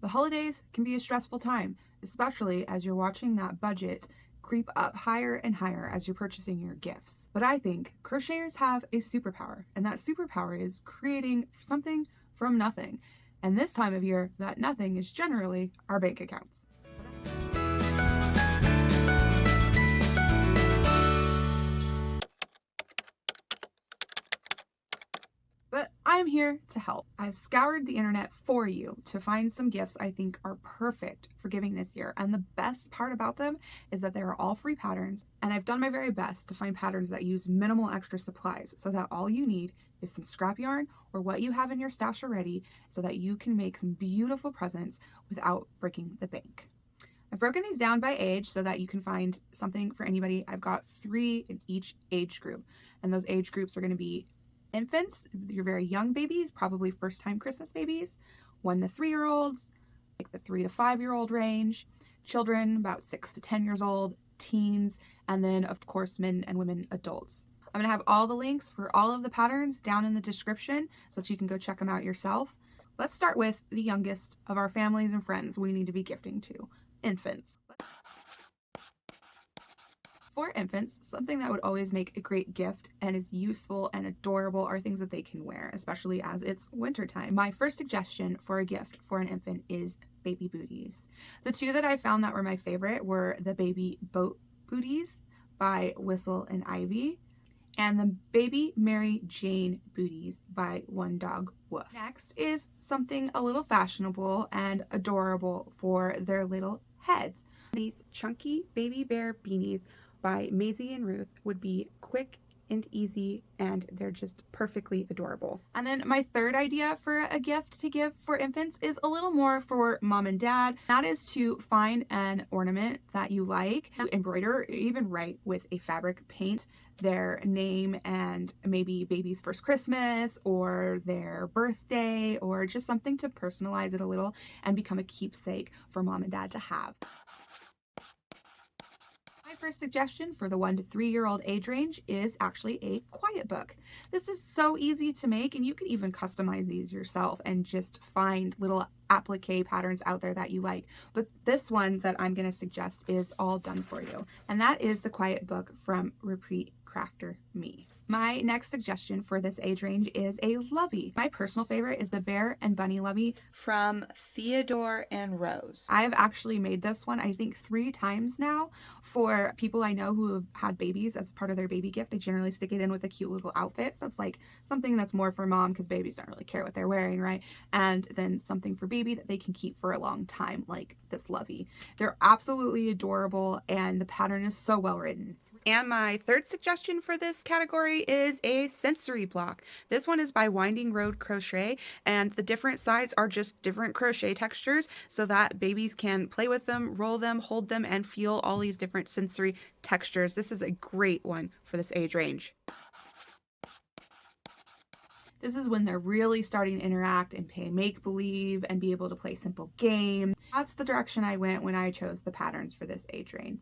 The holidays can be a stressful time, especially as you're watching that budget creep up higher and higher as you're purchasing your gifts. But I think crocheters have a superpower, and that superpower is creating something from nothing. And this time of year, that nothing is generally our bank accounts. But I'm here to help. I've scoured the internet for you to find some gifts I think are perfect for giving this year. And the best part about them is that they are all free patterns. And I've done my very best to find patterns that use minimal extra supplies so that all you need is some scrap yarn or what you have in your stash already so that you can make some beautiful presents without breaking the bank. I've broken these down by age so that you can find something for anybody. I've got 3 in each age group. And those age groups are going to be infants, your very young babies, probably first time Christmas babies, 1 to 3-year-olds, like the 3 to 5-year-old range, children about 6 to 10 years old, teens, and then of course men and women adults. I'm going to have all the links for all of the patterns down in the description so that you can go check them out yourself. Let's start with the youngest of our families and friends we need to be gifting to, infants. For infants, something that would always make a great gift and is useful and adorable are things that they can wear, especially as it's wintertime. My first suggestion for a gift for an infant is baby booties. The 2 that I found that were my favorite were the baby boat booties by Whistle and Ivy and the baby Mary Jane booties by One Dog Woof. Next is something a little fashionable and adorable for their little heads. These chunky baby bear beanies by Maisie and Ruth would be quick and easy, and they're just perfectly adorable. And then my third idea for a gift to give for infants is a little more for mom and dad. That is to find an ornament that you like, embroider, or even write with a fabric paint their name and maybe baby's first Christmas or their birthday, or just something to personalize it a little and become a keepsake for mom and dad to have. My first suggestion for the 1 to 3-year-old age range is actually a quiet book. This is so easy to make, and you can even customize these yourself and just find little applique patterns out there that you like. But this one that I'm going to suggest is all done for you, and that is the quiet book from Repeat Crafter Me. My next suggestion for this age range is a lovey. My personal favorite is the Bear and Bunny Lovey from Theodore and Rose. I've actually made this one, I think 3 times now for people I know who have had babies as part of their baby gift. I generally stick it in with a cute little outfit. So it's like something that's more for mom because babies don't really care what they're wearing, right? And then something for baby that they can keep for a long time, like this lovey. They're absolutely adorable and the pattern is so well written. And my third suggestion for this category is a sensory block. This one is by Winding Road Crochet, and the different sides are just different crochet textures so that babies can play with them, roll them, hold them, and feel all these different sensory textures. This is a great one for this age range. This is when they're really starting to interact and play make-believe and be able to play simple games. That's the direction I went when I chose the patterns for this age range.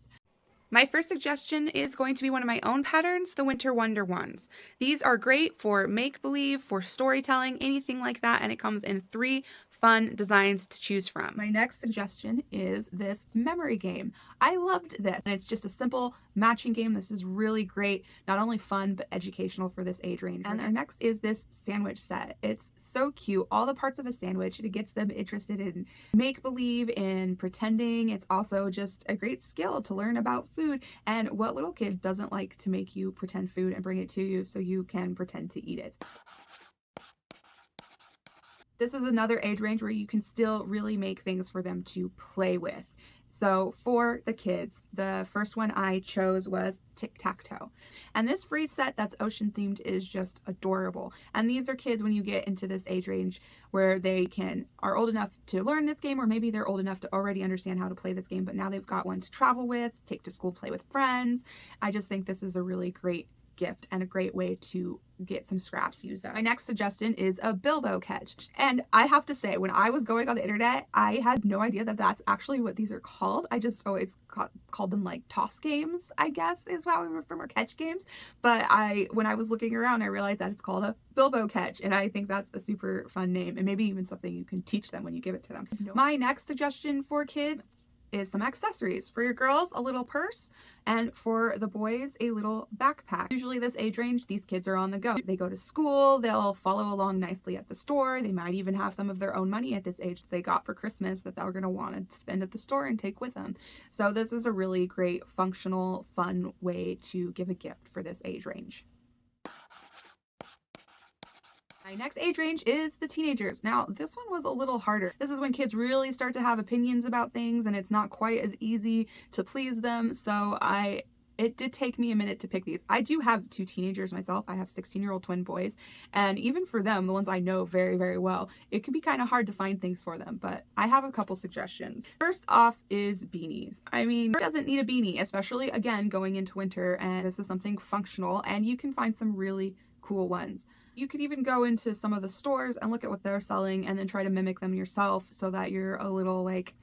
My first suggestion is going to be one of my own patterns, the Winter Wonder ones. These are great for make-believe, for storytelling, anything like that, and it comes in 3 fun designs to choose from. My next suggestion is this memory game. I loved this, and it's just a simple matching game. This is really great, not only fun, but educational for this age range. And our next is this sandwich set. It's so cute, all the parts of a sandwich. It gets them interested in make-believe, in pretending. It's also just a great skill to learn about food, and what little kid doesn't like to make you pretend food and bring it to you so you can pretend to eat it. This is another age range where you can still really make things for them to play with. So for the kids, the first one I chose was Tic-Tac-Toe. And this free set that's ocean themed is just adorable. And these are kids when you get into this age range where they are old enough to learn this game, or maybe they're old enough to already understand how to play this game, but now they've got one to travel with, take to school, play with friends. I just think this is a really great gift and a great way to get some scraps used up. My next suggestion is a Bilbo catch. And I have to say, when I was going on the internet, I had no idea that that's actually what these are called. I just always called them like toss games, I guess is how we were from, or catch games. But when I was looking around, I realized that it's called a Bilbo catch. And I think that's a super fun name, and maybe even something you can teach them when you give it to them. My next suggestion for kids is some accessories. For your girls, a little purse, and for the boys, a little backpack. Usually this age range, these kids are on the go. They go to school, they'll follow along nicely at the store. They might even have some of their own money at this age that they got for Christmas that they're gonna want to spend at the store and take with them. So this is a really great, functional, fun way to give a gift for this age range. My next age range is the teenagers. Now, this one was a little harder. This is when kids really start to have opinions about things and it's not quite as easy to please them. So it did take me a minute to pick these. I do have 2 teenagers myself. I have 16-year-old twin boys. And even for them, the ones I know very, very well, it can be kind of hard to find things for them. But I have a couple suggestions. First off is beanies. I mean, who doesn't need a beanie, especially, again, going into winter. And this is something functional, and you can find some really cool ones. You could even go into some of the stores and look at what they're selling and then try to mimic them yourself so that you're a little like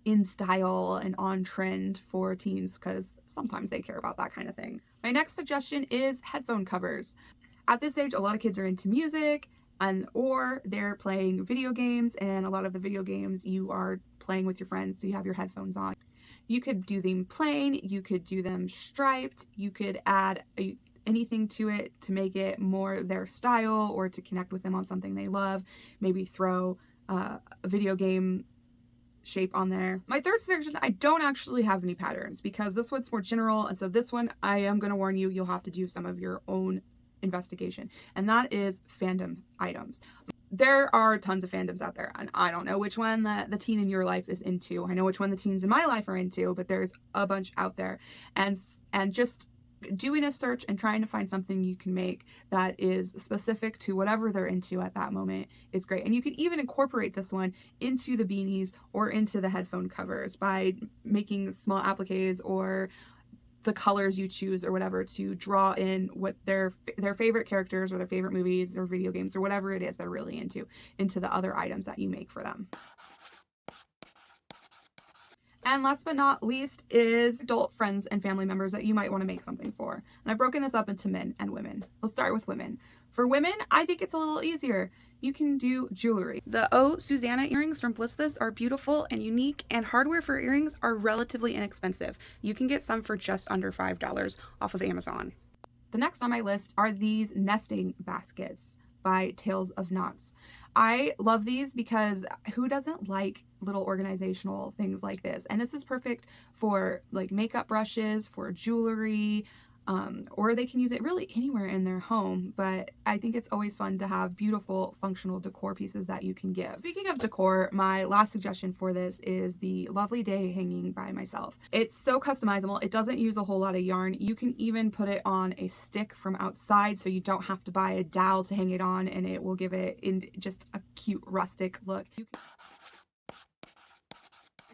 in style and on trend for teens, because sometimes they care about that kind of thing. My next suggestion is headphone covers. At this age, a lot of kids are into music or they're playing video games, and a lot of the video games you are playing with your friends, so you have your headphones on. You could do them plain, you could do them striped, you could add anything to it to make it more their style or to connect with them on something they love. Maybe throw a video game shape on there. My third suggestion, I don't actually have any patterns because this one's more general, and so this one I am going to warn you, you'll have to do some of your own investigation, and that is fandom items. There are tons of fandoms out there, and I don't know which one the teen in your life is into. I know which one the teens in my life are into, but there's a bunch out there, and just doing a search and trying to find something you can make that is specific to whatever they're into at that moment is great. And you can even incorporate this one into the beanies or into the headphone covers by making small appliques or the colors you choose or whatever to draw in what their favorite characters or their favorite movies or video games or whatever it is they're really into the other items that you make for them. And last but not least is adult friends and family members that you might want to make something for. And I've broken this up into men and women. Let's start with women. For women, I think it's a little easier. You can do jewelry. The Oh Susanna earrings from Blissless are beautiful and unique, and hardware for earrings are relatively inexpensive. You can get some for just under $5 off of Amazon. The next on my list are these nesting baskets by Tales of Knots. I love these because who doesn't like little organizational things like this? And this is perfect for like makeup brushes, for jewelry, or they can use it really anywhere in their home. But I think it's always fun to have beautiful functional decor pieces that you can give. Speaking of decor, my last suggestion for this is the Lovely Day hanging by myself. It's so customizable. It doesn't use a whole lot of yarn. You can even put it on a stick from outside, so you don't have to buy a dowel to hang it on, and it will give it in just a cute rustic look.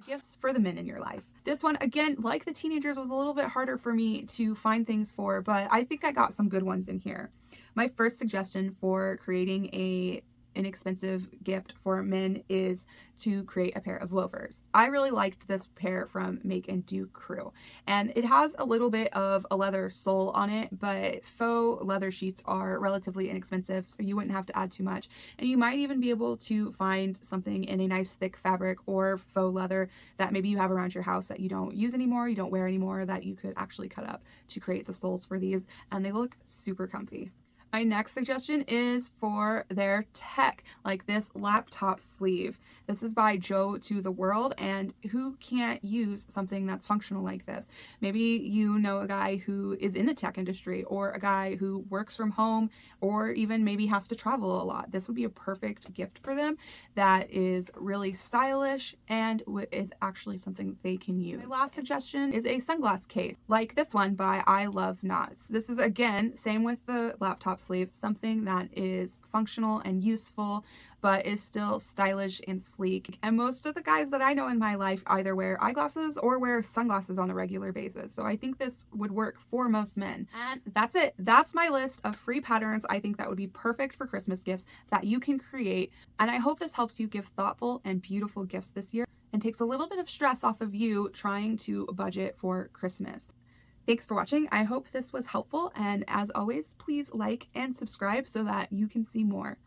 Gifts for the men in your life. This one, again, like the teenagers, was a little bit harder for me to find things for, but I think I got some good ones in here. My first suggestion for creating an inexpensive gift for men is to create a pair of loafers. I really liked this pair from Make and Do Crew, and it has a little bit of a leather sole on it, but faux leather sheets are relatively inexpensive, so you wouldn't have to add too much, and you might even be able to find something in a nice thick fabric or faux leather that maybe you have around your house that you don't use anymore, you don't wear anymore, that you could actually cut up to create the soles for these, and they look super comfy. My next suggestion is for their tech, like this laptop sleeve. This is by Joe to the World, and who can't use something that's functional like this? Maybe you know a guy who is in the tech industry, or a guy who works from home, or even maybe has to travel a lot. This would be a perfect gift for them that is really stylish and is actually something they can use. My last suggestion is a sunglass case, like this one by I Love Knots. This is, again, same with the laptop sleeve, something that is functional and useful, but is still stylish and sleek. And most of the guys that I know in my life either wear eyeglasses or wear sunglasses on a regular basis. So I think this would work for most men. And that's it. That's my list of free patterns I think that would be perfect for Christmas gifts that you can create. And I hope this helps you give thoughtful and beautiful gifts this year and takes a little bit of stress off of you trying to budget for Christmas. Thanks for watching. I hope this was helpful. And as always, please like and subscribe so that you can see more.